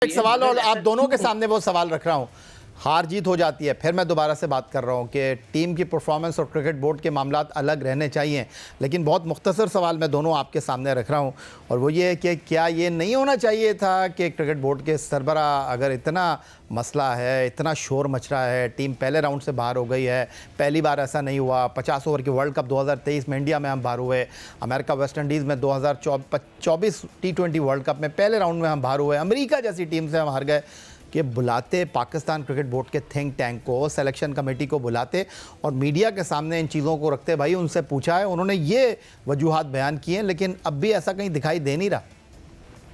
एक सवाल और आप दोनों के सामने वो सवाल रख रहा हूँ, हार जीत हो जाती है, फिर मैं दोबारा से बात कर रहा हूँ कि टीम की परफॉर्मेंस और क्रिकेट बोर्ड के मामलात अलग रहने चाहिए, लेकिन बहुत मुख्तसर सवाल मैं दोनों आपके सामने रख रहा हूँ और वो ये है कि क्या ये नहीं होना चाहिए था कि क्रिकेट बोर्ड के सरबरा, अगर इतना मसला है, इतना शोर मच रहा है, टीम पहले राउंड से बाहर हो गई है, पहली बार ऐसा नहीं हुआ, 50 ओवर की वर्ल्ड कप 2023 में इंडिया में हम बाहर हुए, अमेरिका वेस्ट इंडीज़ में 2024 T20 वर्ल्ड कप में पहले राउंड में हम बाहर हुए, अमेरिका जैसी टीम से हम हार गए, कि बुलाते पाकिस्तान क्रिकेट बोर्ड के थिंक टैंक को, सिलेक्शन कमेटी को बुलाते और मीडिया के सामने इन चीज़ों को रखते। भाई उनसे पूछा है, उन्होंने ये वजूहात बयान किए हैं, लेकिन अब भी ऐसा कहीं दिखाई दे नहीं रहा।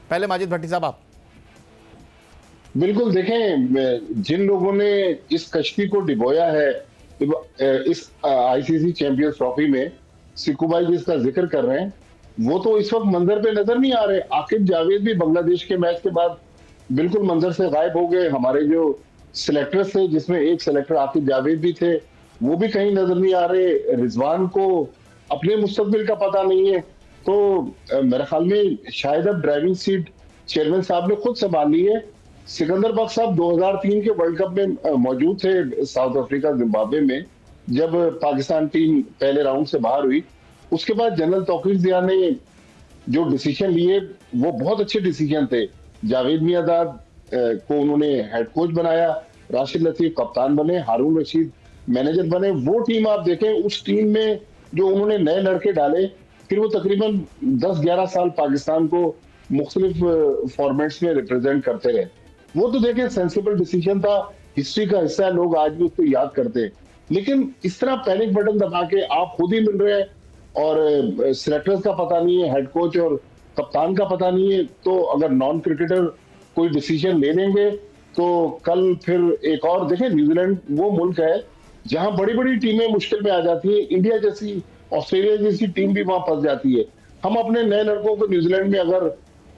पहले माजिद भट्टी साहब आप। बिल्कुल, देखें जिन लोगों ने इस कश्ती को डिबोया है इस आईसीसी चैंपियंस ट्रॉफी में, सिक्कू भाई जिसका जिक्र कर रहे हैं, वो तो इस वक्त मंजर पे नजर नहीं आ रहे। आकिब जावेद भी बांग्लादेश के मैच के बाद बिल्कुल मंजर से गायब हो गए। हमारे जो सिलेक्टर्स थे, जिसमें एक सिलेक्टर आकिब जावेद भी थे, वो भी कहीं नजर नहीं आ रहे। रिजवान को अपने मुस्तकबिल का पता नहीं है। तो मेरे ख्याल में शायद अब ड्राइविंग सीट चेयरमैन साहब ने खुद संभाल ली है। सिकंदर बख्श साहब 2003 के वर्ल्ड कप में मौजूद थे साउथ अफ्रीका जिम्बाब्वे में, जब पाकिस्तान टीम पहले राउंड से बाहर हुई। उसके बाद जनरल तौकीर जिया ने जो डिसीजन लिए वो बहुत अच्छे डिसीजन थे। जावेद मियांदाद को उन्होंने हेड कोच बनाया, राशिद लतीफ कप्तान बने, हारून रशीद मैनेजर बने। वो टीम आप देखें, उस टीम में जो उन्होंने नए लड़के डाले, फिर वो तकरीबन 10-11 साल पाकिस्तान को मुख्तलिफ फॉर्मेट्स में रिप्रेजेंट करते रहे। वो तो देखें सेंसिबल डिसीजन था, हिस्ट्री का हिस्सा है, लोग आज भी उसको याद करते हैं। लेकिन इस तरह पैनिक बटन दबा के आप खुद ही मिल रहे हैं और सिलेक्टर्स का पता नहीं है, हेड कोच और कप्तान का पता नहीं है, तो अगर नॉन क्रिकेटर कोई डिसीजन ले लेंगे तो कल फिर एक और देखें, न्यूजीलैंड वो मुल्क है जहां बड़ी बड़ी टीमें मुश्किल में आ जाती है। इंडिया जैसी, ऑस्ट्रेलिया जैसी टीम भी वहां फंस जाती है। हम अपने नए लड़कों को न्यूजीलैंड में अगर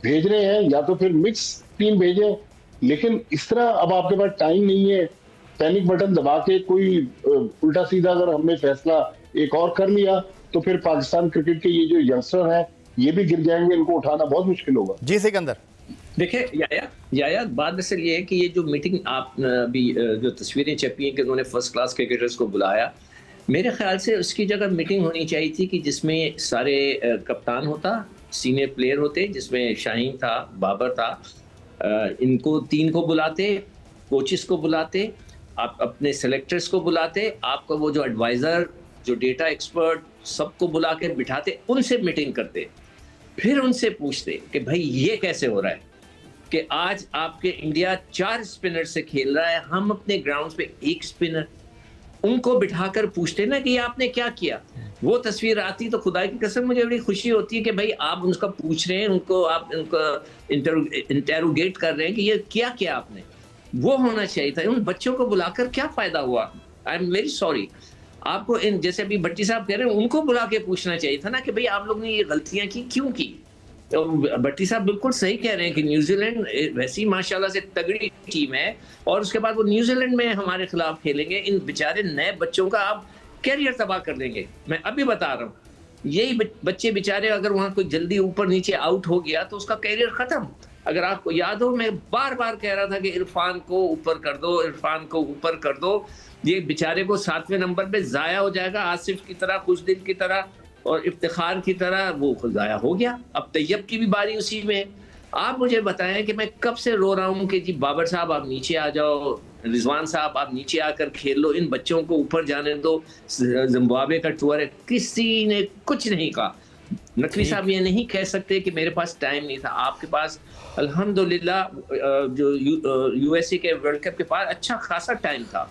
भेज रहे हैं, या तो फिर मिक्स टीम भेजें, लेकिन इस तरह अब आपके पास टाइम नहीं है। पैनिक बटन दबा के कोई उल्टा सीधा अगर हमने फैसला एक और कर लिया तो फिर पाकिस्तान क्रिकेट के ये जो यंगस्टर हैं ये भी गिर जाएंगे, इनको उठाना बहुत मुश्किल होगा। जी सिकंदर। देखिए याया बात दरअसल ये है कि ये जो मीटिंग आप भी जो तस्वीरें छपी हैं कि उन्होंने फर्स्ट क्लास क्रिकेटर्स को बुलाया, मेरे ख्याल से उसकी जगह मीटिंग होनी चाहिए थी कि जिसमें सारे कप्तान होता, सीनियर प्लेयर होते, जिसमें शाहीन था, बाबर था, इनको तीन को बुलाते, कोचेस को बुलाते, आप अपने सेलेक्टर्स को बुलाते, आपका वो जो एडवाइज़र, जो डेटा एक्सपर्ट, सबको बुला के बिठाते, उनसे मीटिंग करते, फिर उनसे पूछते कि भाई ये कैसे हो रहा है कि आज आपके इंडिया 4 स्पिनर से खेल रहा है, हम अपने ग्राउंड पे 1 स्पिनर। उनको बिठाकर पूछते ना कि आपने क्या किया। वो तस्वीर आती तो खुदा की कसम मुझे बड़ी खुशी होती है कि भाई आप उनका पूछ रहे हैं, उनको आप इंटेरोगेट कर रहे हैं कि ये क्या किया आपने। वो होना चाहिए था। उन बच्चों को बुलाकर क्या फायदा हुआ? I am very sorry. आपको इन जैसे अभी भट्टी साहब कह रहे हैं, उनको बुला के पूछना चाहिए था ना कि भाई आप लोग ने ये गलतियां की, क्यों की। तो भट्टी साहब बिल्कुल सही कह रहे हैं कि न्यूजीलैंड वैसी माशाल्लाह से तगड़ी टीम है और उसके बाद वो न्यूजीलैंड में हमारे खिलाफ खेलेंगे। इन बेचारे नए बच्चों का आप कैरियर तबाह कर देंगे। मैं अभी बता रहा हूँ, यही बच्चे बेचारे अगर वहां कोई जल्दी ऊपर नीचे आउट हो गया तो उसका कैरियर खत्म। अगर आपको याद हो, मैं बार बार कह रहा था कि इरफान को ऊपर कर दो, इरफान को ऊपर कर दो। ये बेचारे को 7वें नंबर पे जाया हो जाएगा, आसिफ की तरह, खुशदिल की तरह और इफ्तिखार की तरह वो जाया हो गया। अब तैयब की भी बारी उसी में। आप मुझे बताएं कि मैं कब से रो रहा हूँ कि जी बाबर साहब आप नीचे आ जाओ, रिजवान साहब आप नीचे आकर खेल लो, इन बच्चों को ऊपर जाने दो। जिम्बाब्वे का टूर है, किसी ने कुछ नहीं कहा। नकवी साहब ये नहीं कह सकते कि मेरे पास टाइम नहीं था। आपके पास अल्हम्दुलिल्लाह जो यूएसए के वर्ल्ड कप के पास अच्छा खासा टाइम था।